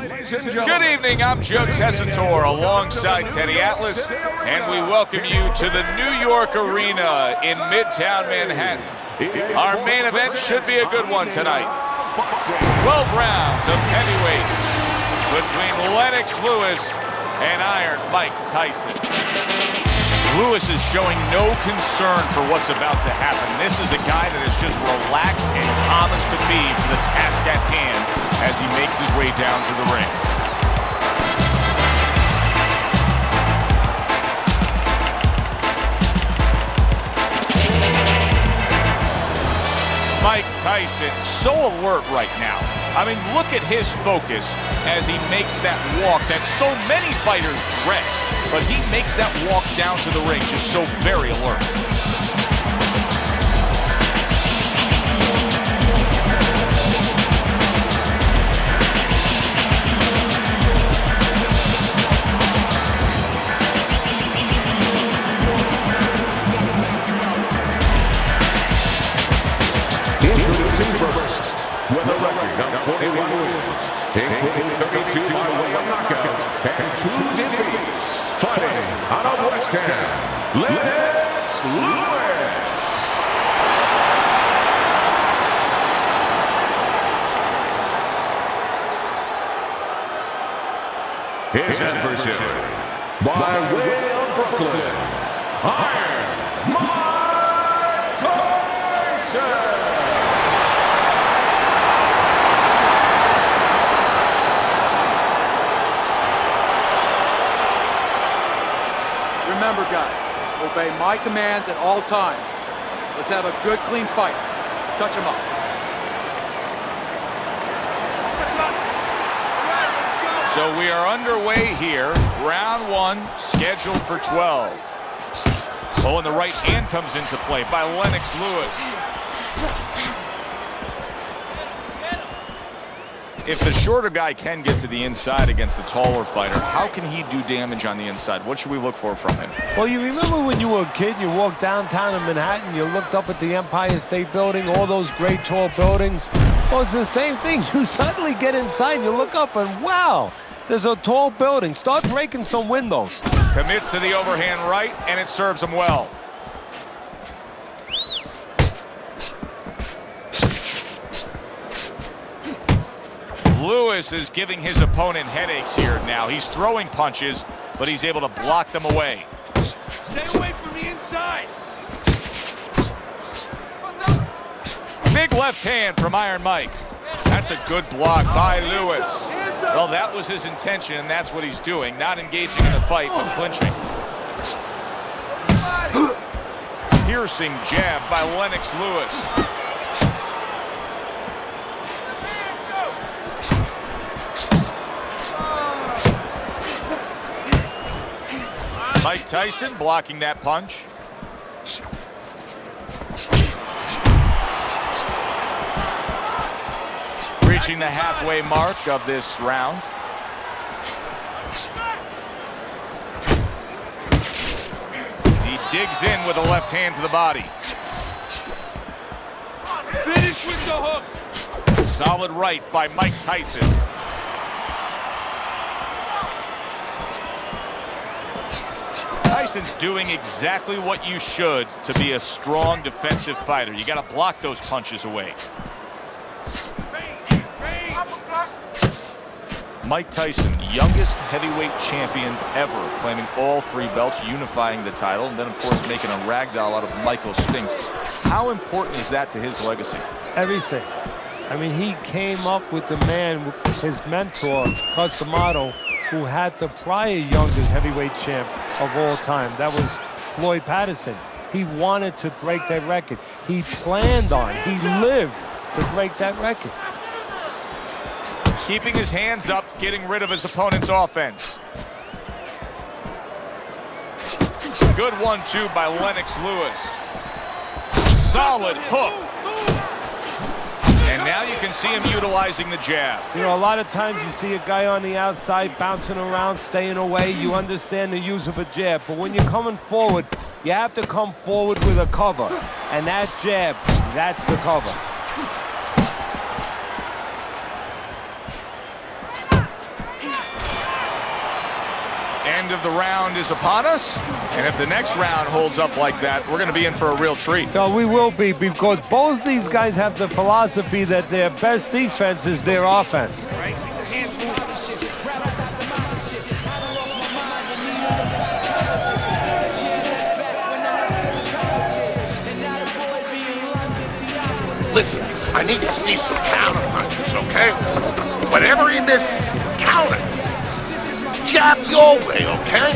Good evening, I'm Joe Tessitore alongside Teddy Atlas, and we welcome you to the New York Arena in Midtown Manhattan. Our main event should be a good one tonight. 12 rounds of heavyweights between Lennox Lewis and Iron Mike Tyson. Lewis is showing no concern for what's about to happen. This is a guy that is just relaxed and calm as could be for the task at hand as he makes his way down to the ring. Mike Tyson, so alert right now. I mean, look at his focus as he makes that walk that so many fighters dread. But he makes that walk down to the ring just so very alert. Introducing first, with a record of 41 wins, including 32 by way of knockout and 2 defeats. Fighting out of West Ham, Lennox Lewis. His adversary, by way of Brooklyn, Iron Mike Tyson. Remember, guys, obey my commands at all times. Let's have a good, clean fight. Touch him up. So we are underway here. Round 1, scheduled for 12. Oh, and the right hand comes into play by Lennox Lewis. If the shorter guy can get to the inside against the taller fighter, how can he do damage on the inside? What should we look for from him? Well, you remember when you were a kid, you walked downtown in Manhattan, you looked up at the Empire State Building, all those great tall buildings. Well, it's the same thing. You suddenly get inside and you look up and wow, there's a tall building. Start breaking some windows. Commits to the overhand right, and it serves him well. Lewis is giving his opponent headaches here now. He's throwing punches, but he's able to block them away. Stay away from the inside. Big left hand from Iron Mike. That's a good block by Lewis. Well, that was his intention, and that's what he's doing. Not engaging in the fight, but clinching. Piercing jab by Lennox Lewis. Mike Tyson blocking that punch. Reaching the halfway mark of this round. He digs in with a left hand to the body. Finish with the hook. Solid right by Mike Tyson. Tyson's doing exactly what you should to be a strong defensive fighter. You got to block those punches away. Mike Tyson, youngest heavyweight champion ever, claiming all 3 belts, unifying the title, and then, of course, making a ragdoll out of Michael Spinks. How important is that to his legacy? Everything. I mean, he came up with the man, his mentor, Cus D'Amato, who had the prior youngest heavyweight champ of all time. That was Floyd Patterson. He wanted to break that record. He planned on, he lived to break that record. Keeping his hands up, getting rid of his opponent's offense. Good 1-2 by Lennox Lewis. Solid hook. And now you can see him utilizing the jab. You know, a lot of times you see a guy on the outside bouncing around, staying away. You understand the use of a jab. But when you're coming forward, you have to come forward with a cover. And that jab, that's the cover. End of the round is upon us, and if the next round holds up like that, we're going to be in for a real treat. No, we will be, because both these guys have the philosophy that their best defense is their offense. Right? Hands moving. Listen, I need to see some counter punches, okay? Whatever he misses, counter. Jab your way, okay?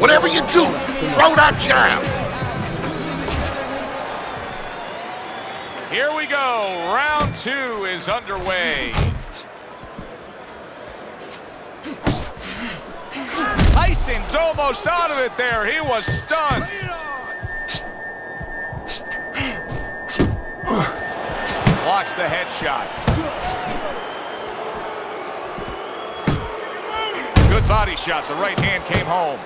Whatever you do, throw that jab. Here we go. Round 2 is underway. Tyson's almost out of it there. He was stunned. Blocks the headshot. Good body shot. The right hand came home.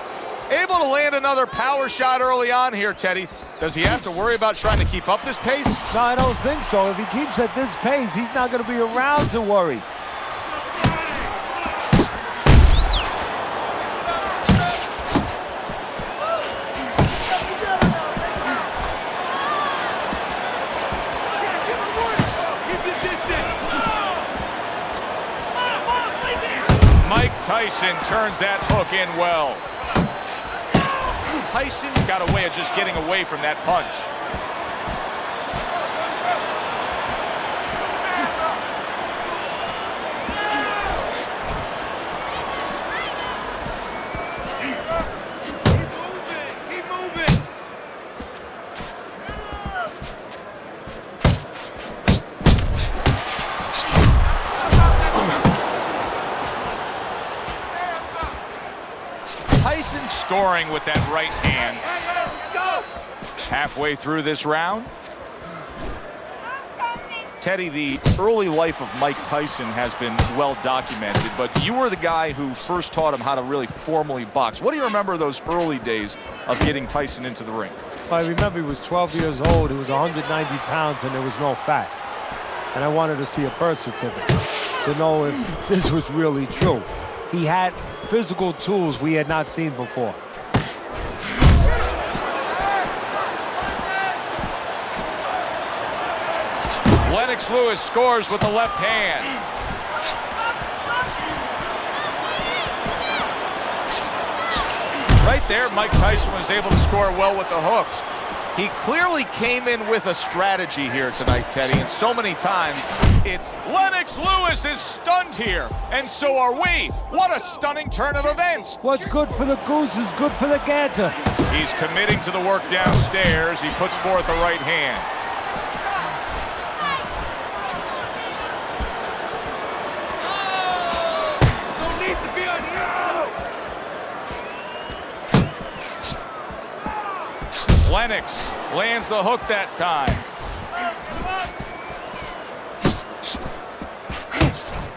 Able to land another power shot early on here, Teddy. Does he have to worry about trying to keep up this pace? No, I don't think so. If he keeps at this pace, he's not going to be around to worry. Tyson turns that hook in well. Tyson's got a way of just getting away from that punch. Tyson scoring with that right hand. Let's go. Halfway through this round. Teddy, the early life of Mike Tyson has been well documented, but you were the guy who first taught him how to really formally box. What do you remember of those early days of getting Tyson into the ring? I remember he was 12 years old, he was 190 pounds, and there was no fat. And I wanted to see a birth certificate to know if this was really true. He had physical tools we had not seen before. Lennox Lewis scores with the left hand. Right there, Mike Tyson was able to score well with the hooks. He clearly came in with a strategy here tonight, Teddy, and so many times it's Lennox Lewis is stunned here, and so are we. What a stunning turn of events. What's good for the goose is good for the gander. He's committing to the work downstairs. He puts forth the right hand. Don't need to be on you. Lennox lands the hook that time.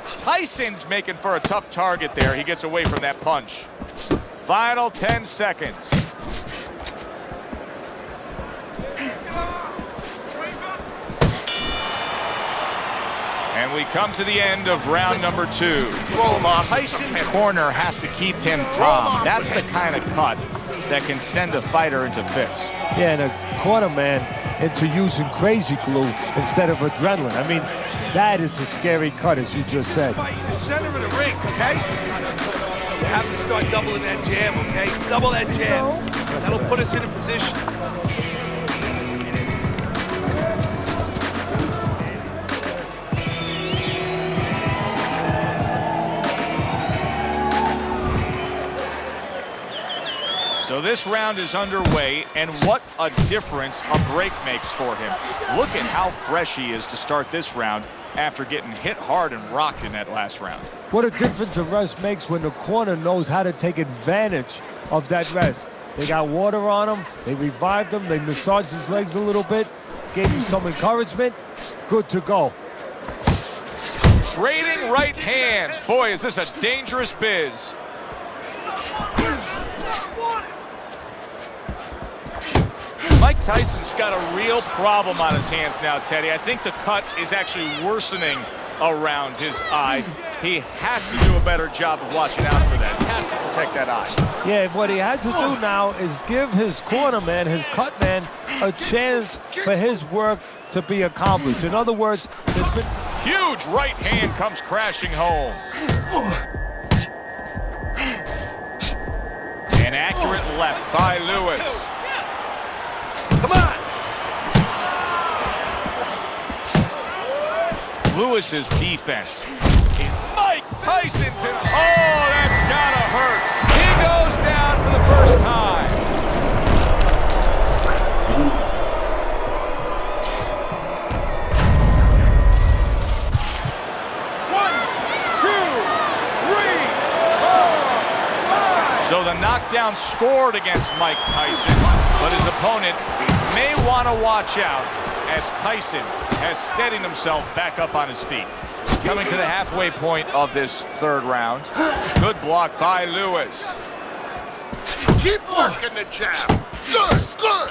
Tyson's making for a tough target there. He gets away from that punch. Final 10 seconds. And we come to the end of round number 2. Tyson's corner has to keep him calm. That's the kind of cut that can send a fighter into fits. Yeah, and a corner man into using crazy glue instead of adrenaline. I mean, that is a scary cut, as you just said. Fight in the center of the ring, okay? You have to start doubling that jab, okay? Double that jab. That'll put us in a position. So this round is underway, and what a difference a break makes for him. Look at how fresh he is to start this round after getting hit hard and rocked in that last round. What a difference a rest makes when the corner knows how to take advantage of that rest. They got water on him, they revived him, they massaged his legs a little bit, gave him some encouragement, good to go. Trading right hands. Boy, is this a dangerous biz. Mike Tyson's got a real problem on his hands now, Teddy. I think the cut is actually worsening around his eye. He has to do a better job of watching out for that. protect that eye. Yeah, what he had to do now is give his corner man, his cut man, a chance for his work to be accomplished. In other words, there's been... Huge right hand comes crashing home. An accurate left by Lewis. Come on. Lewis's defense is Mike Tyson's. Oh, that's gotta hurt. He goes down for the first time. So the knockdown scored against Mike Tyson, but his opponent may want to watch out as Tyson has steadied himself back up on his feet. Coming to the halfway point of this third round. Good block by Lewis. Keep working the jab. Good, good.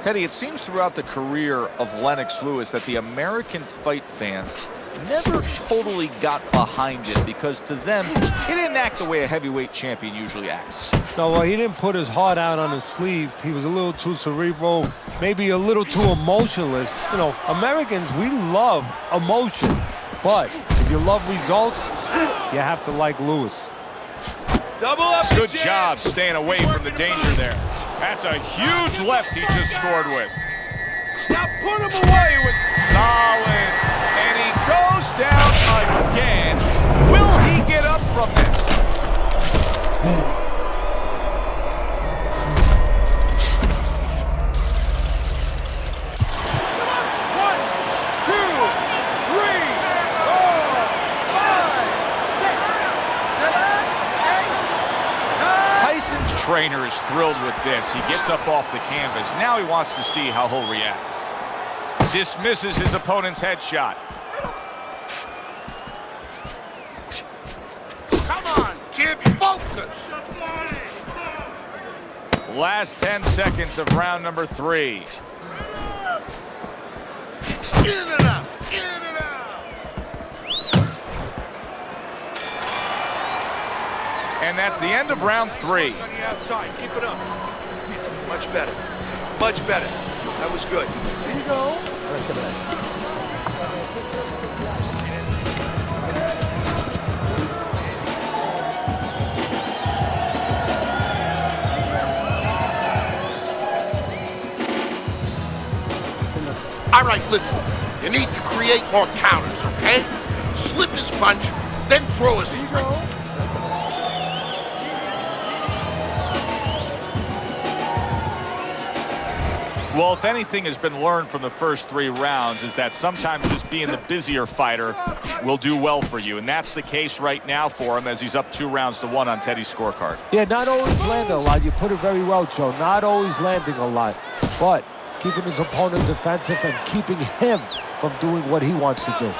Teddy, it seems throughout the career of Lennox Lewis that the American fight fans never totally got behind him because to them, he didn't act the way a heavyweight champion usually acts. No, well, he didn't put his heart out on his sleeve. He was a little too cerebral, maybe a little too emotionless. You know, Americans, we love emotion, but if you love results, you have to like Lewis. Double up. Good job staying away from the danger there. That's a huge left he just scored with. Now put him away. He was solid, and he goes down again. Will he get up from this? Tyson's trainer is thrilled with this. He gets up off the canvas. Now he wants to see how he'll react. Dismisses his opponent's headshot. Come on, kid, focus. Last 10 seconds of round number 3. In and out, in and out. And that's the end of round 3. On the outside, keep it up. Much better, much better. That was good. Here you go. All right, listen. You need to create more counters, okay? Slip his punch, then throw a straight. Well, if anything has been learned from the first 3 rounds is that sometimes just being the busier fighter will do well for you. And that's the case right now for him as he's up 2 rounds to 1 on Teddy's scorecard. Yeah, not always landing a lot. You put it very well, Joe. Not always landing a lot, but keeping his opponent defensive and keeping him from doing what he wants to do.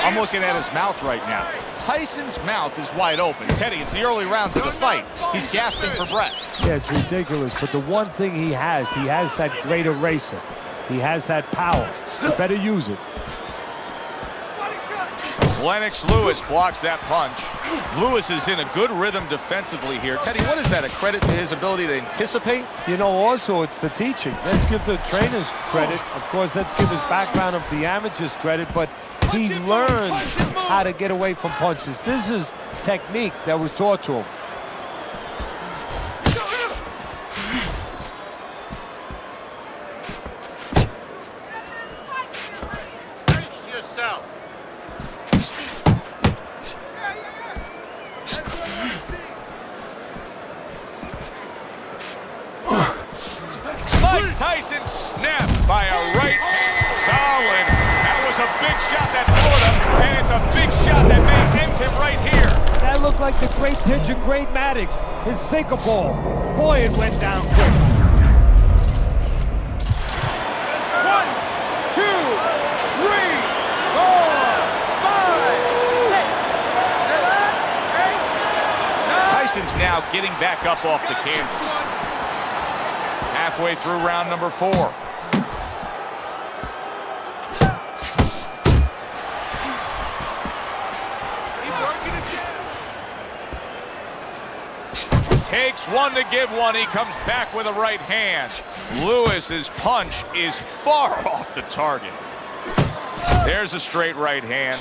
I'm looking at his mouth right now. Tyson's mouth is wide open. Teddy, it's the early rounds of the fight. He's gasping for breath. Yeah, it's ridiculous, but the one thing he has that great eraser. He has that power. You better use it. Lennox Lewis blocks that punch. Lewis is in a good rhythm defensively here. Teddy, what is that, a credit to his ability to anticipate? You know, also, it's the teaching. Let's give the trainers credit. Of course, let's give his background of the amateurs credit, but he learned how to get away from punches. This is technique that was taught to him. Brace yourself. Mike Tyson snapped by a right hand. Solid. That was a big shot that put him, and it's a big shot that may end him right here. That looked like the great pitcher, Great Maddox, his sinker ball. Boy, it went down quick. 1, 2, 3, 4, 5, 6, 7, 8, 9. Tyson's now getting back up off the canvas. Halfway through round number 4. Takes one to give one. He comes back with a right hand. Lewis's punch is far off the target. There's a straight right hand.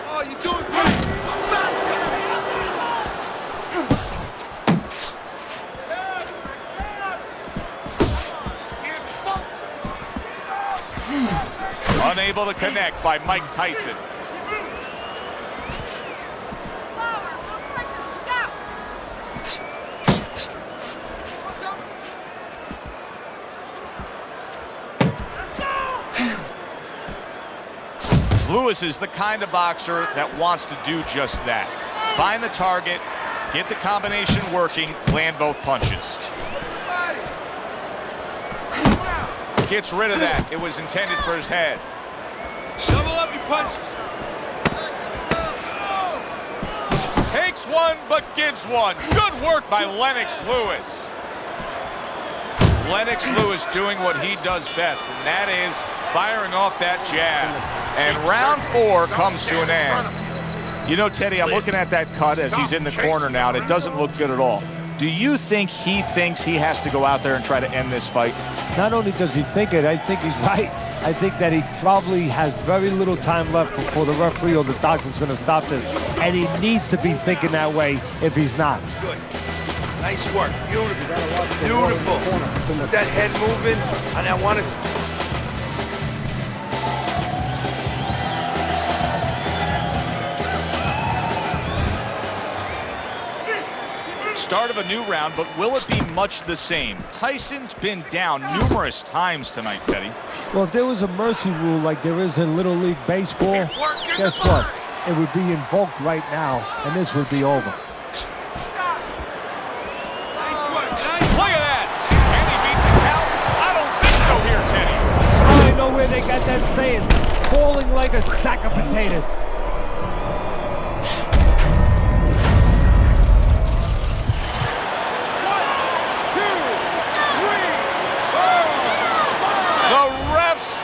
Oh, you're doing great. Unable to connect by Mike Tyson. Lewis is the kind of boxer that wants to do just that. Find the target, get the combination working, land both punches. Gets rid of that. It was intended for his head. Double up your punches. Takes one, but gives one. Good work by Lennox Lewis. Lennox Lewis doing what he does best, and that is firing off that jab. And round 4 comes to an end. You know, Teddy, I'm looking at that cut as he's in the corner now, and it doesn't look good at all. Do you think he thinks he has to go out there and try to end this fight? Not only does he think it, I think he's right. I think that he probably has very little time left before the referee or the doctor's going to stop this. And he needs to be thinking that way if he's not. Good. Nice work. Beautiful. Beautiful. With that head moving, and I want to... Start of a new round, but will it be much the same? Tyson's been down numerous times tonight, Teddy. Well, if there was a mercy rule like there is in Little League Baseball, guess what? It would be invoked right now, and this would be over. Look at that! Can he beat the count? I don't think so here, Teddy. I know where they got that saying, falling like a sack of potatoes.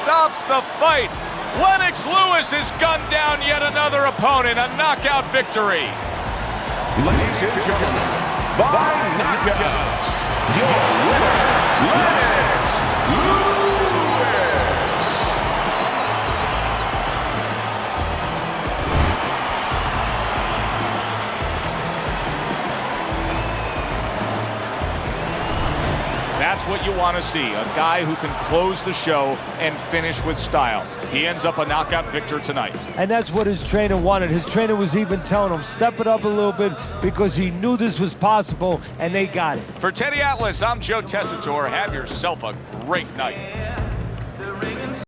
Stops the fight. Lennox Lewis has gunned down yet another opponent. A knockout victory. Ladies and gentlemen, by knockout, your winner, Lennox Lewis. That's what you want to see, a guy who can close the show and finish with style. He ends up a knockout victor tonight. And that's what his trainer wanted. His trainer was even telling him, step it up a little bit because he knew this was possible, and they got it. For Teddy Atlas, I'm Joe Tessitore. Have yourself a great night.